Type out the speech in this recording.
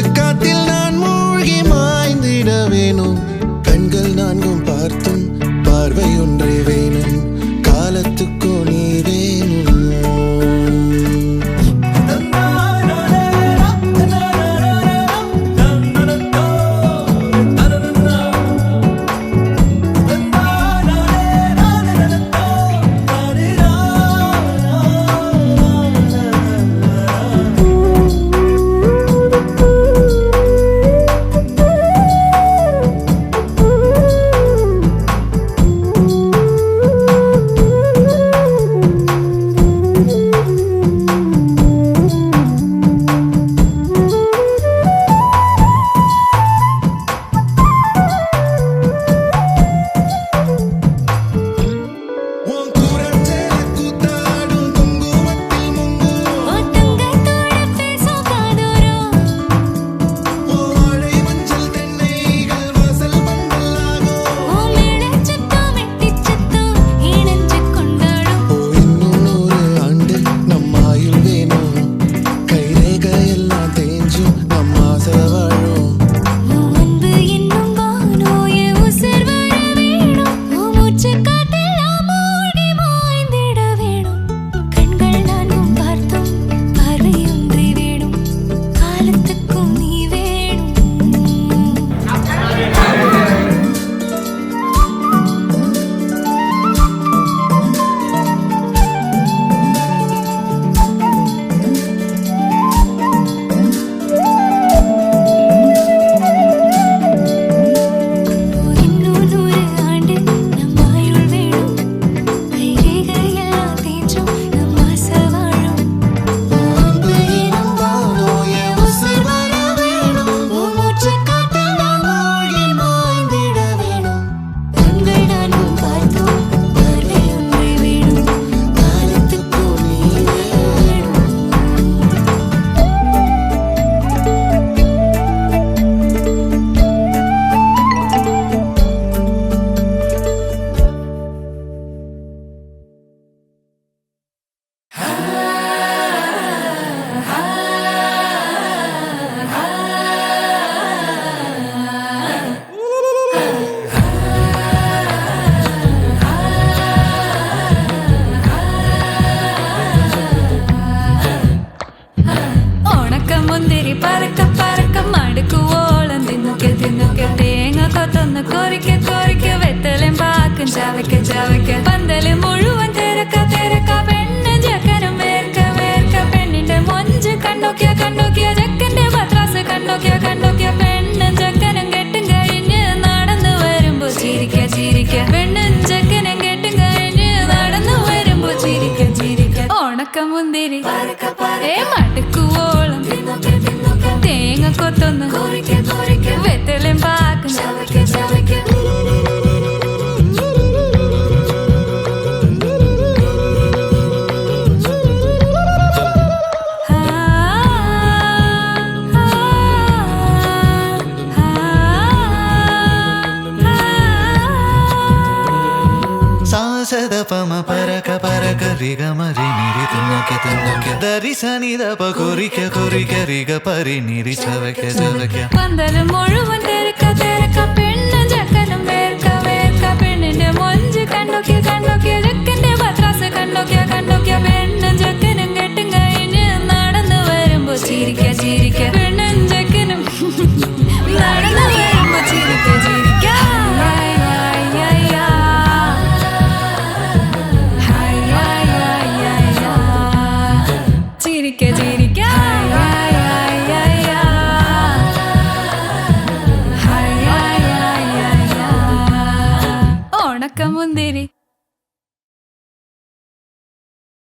மூச்சு காத்தில் நான் மூழ்கி மாய்ந்திட வேணும். கண்கள் நான்கும் பார்த்தும் பார்வை ஒன்றே வேணும். காலத்துக்கோ நீ வேணும். പന്തല് മുഴുവൻ തിരക്ക തിരക്ക പെണ്ണ് ജക്കനും വേർക്ക വേർക്ക പെണ്ണിന്റെ മൊഞ്ച് കണ്ടോക്കിയ ജക്കന്റെ പത്രാസ് കണ്ടോക്കിയ പെണ്ണും ജക്കനും കെട്ടും കഴിഞ്ഞ് നടന്നു വരുമ്പോ ചിരിക്ക ചിരിക്ക പെണ്ണും ജക്കനും കെട്ടും കഴിഞ്ഞ് നടന്നു വരുമ്പോ ചിരിക്ക ചിരിക്ക ഉണക്കമുന്തിരി മടുക്കുവോളം തേങ്ങ കൊത്തൊന്ന് വെത്തലും പാക്കും సదపమ పరక పరక రిగ మరి నిరి తిన్నక తిన్నక దరి సని దప కొరిక కొరిక రిగ పరి నిరి చవక చవక പന്തല് മുഴുവൻ തിരക്ക തിരക്ക പെണ്ണും ജക്കനും വേർക്ക വേർക്ക പെണ്ണിന്റെ മൊഞ്ച് കണ്ടോക്കിയ ജക്കന്റെ പത്രാസ് കണ്ടോക്കിയ പെണ്ണും ജക്കനും കെട്ടും കഴിഞ്ഞ് നടന്നു വരുമ്പോ ചിരിക്ക ചിരിക്ക പെണ്ണും ജക്കനും നടന്നു വരുമ്പോ ചിരിക്ക ചിരിക്ക ഉണക്കമുന്തിരി